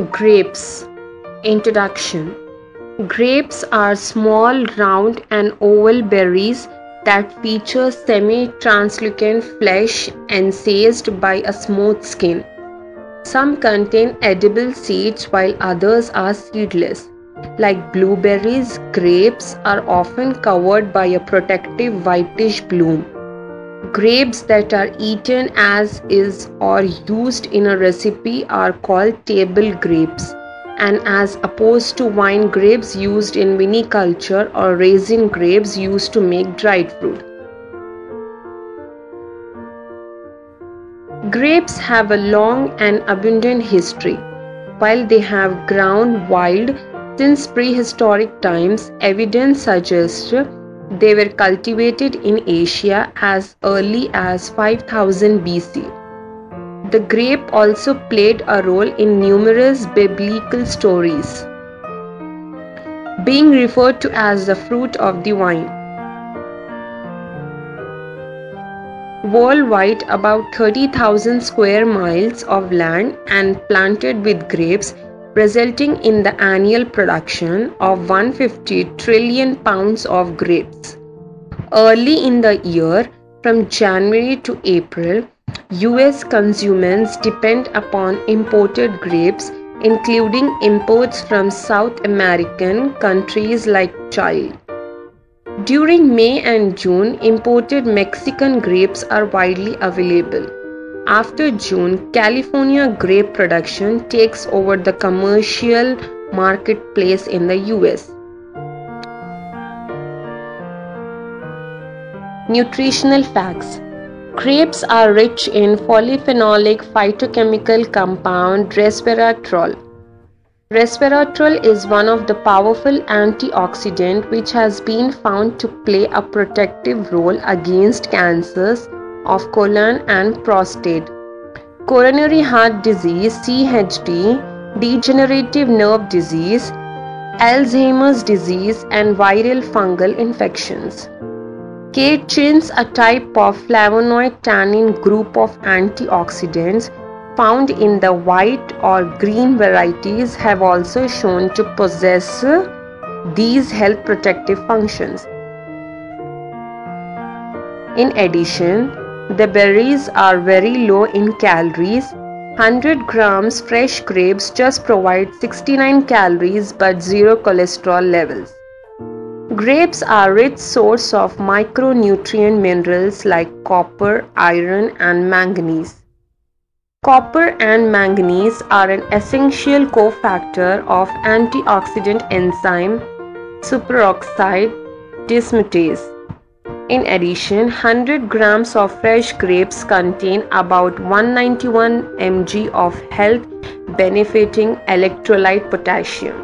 Grapes. Introduction. Grapes are small, round, and oval berries that feature semi-translucent flesh encased by a smooth skin. Some contain edible seeds while others are seedless. Like blueberries, grapes are often covered by a protective whitish bloom. Grapes that are eaten as is or used in a recipe are called table grapes, and as opposed to wine grapes used in viniculture or raisin grapes used to make dried fruit. Grapes have a long and abundant history. While they have grown wild since prehistoric times, evidence suggests they were cultivated in Asia as early as 5000 BC. The grape also played a role in numerous biblical stories, being referred to as the fruit of the vine. Worldwide, about 30,000 square miles of land and planted with grapes, resulting in the annual production of 150 trillion pounds of grapes. Early in the year, from January to April, US consumers depend upon imported grapes, including imports from South American countries like Chile. During May and June, imported Mexican grapes are widely available. After June, California grape production takes over the commercial marketplace in the US. Nutritional facts. Grapes are rich in polyphenolic phytochemical compound resveratrol. Resveratrol is one of the powerful antioxidants which has been found to play a protective role against cancers of colon and prostate, coronary heart disease (CHD), degenerative nerve disease, Alzheimer's disease, and viral fungal infections. Catechins, a type of flavonoid tannin group of antioxidants found in the white or green varieties, have also shown to possess these health protective functions. In addition, the berries are very low in calories. 100 grams fresh grapes just provide 69 calories but 0 cholesterol levels. Grapes are a rich source of micronutrient minerals like copper, iron, and manganese. Copper and manganese are an essential cofactor of antioxidant enzyme superoxide dismutase. In addition, 100 grams of fresh grapes contain about 191 mg of health benefiting electrolyte potassium.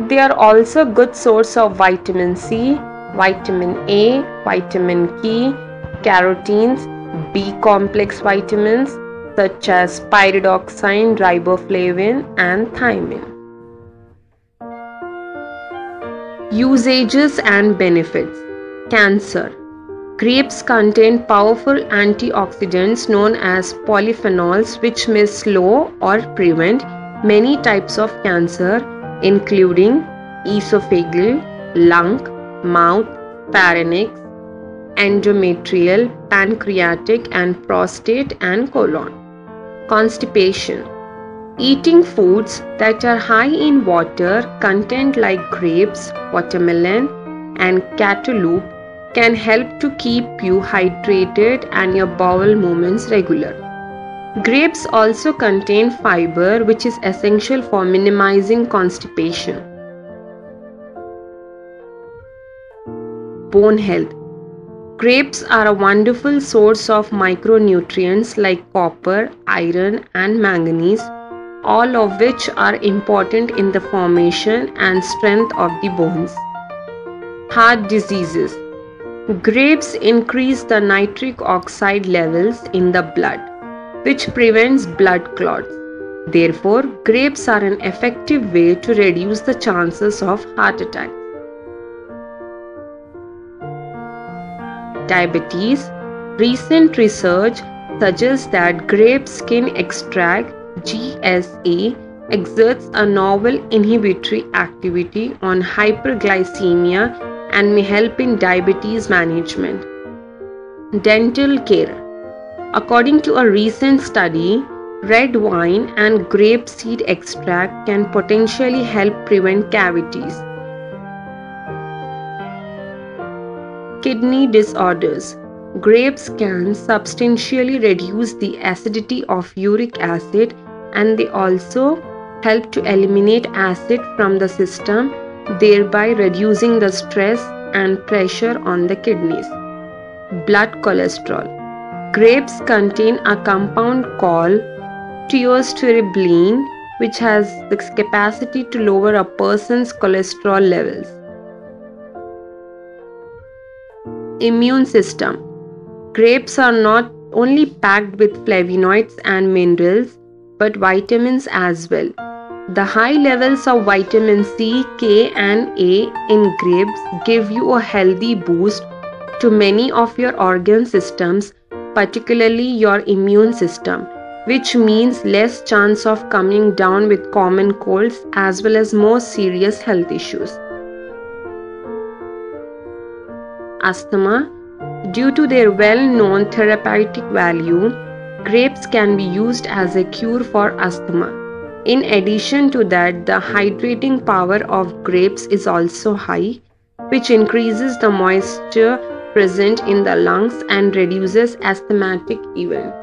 They are also a good source of vitamin C, vitamin A, vitamin K, carotenes, B complex vitamins such as pyridoxine, riboflavin, and thiamine. Usages and benefits. Cancer. Grapes contain powerful antioxidants known as polyphenols which may slow or prevent many types of cancer, including esophageal, lung, mouth, pharynx, endometrial, pancreatic, and prostate and colon. Constipation. Eating foods that are high in water content like grapes, watermelon, and cantaloupe can help to keep you hydrated and your bowel movements regular. Grapes also contain fiber, which is essential for minimizing constipation. Bone health. Grapes are a wonderful source of micronutrients like copper, iron, and manganese, all of which are important in the formation and strength of the bones. Heart diseases. Grapes increase the nitric oxide levels in the blood, which prevents blood clots. Therefore, grapes are an effective way to reduce the chances of heart attack. Diabetes. Recent research suggests that grape skin extract (GSA) exerts a novel inhibitory activity on hyperglycemia and may help in diabetes management. Dental care. According to a recent study, red wine and grape seed extract can potentially help prevent cavities. Kidney disorders. Grapes can substantially reduce the acidity of uric acid, and they also help to eliminate acid from the system, thereby reducing the stress and pressure on the kidneys. Blood cholesterol. Grapes contain a compound called thioestearylbulin, which has the capacity to lower a person's cholesterol levels. Immune system. Grapes are not only packed with flavonoids and minerals, but vitamins as well. The high levels of vitamin C, K, and A in grapes give you a healthy boost to many of your organ systems, particularly your immune system, which means less chance of coming down with common colds as well as more serious health issues. Asthma. Due to their well-known therapeutic value, grapes can be used as a cure for asthma. In addition to that, the hydrating power of grapes is also high, which increases the moisture present in the lungs and reduces asthmatic events.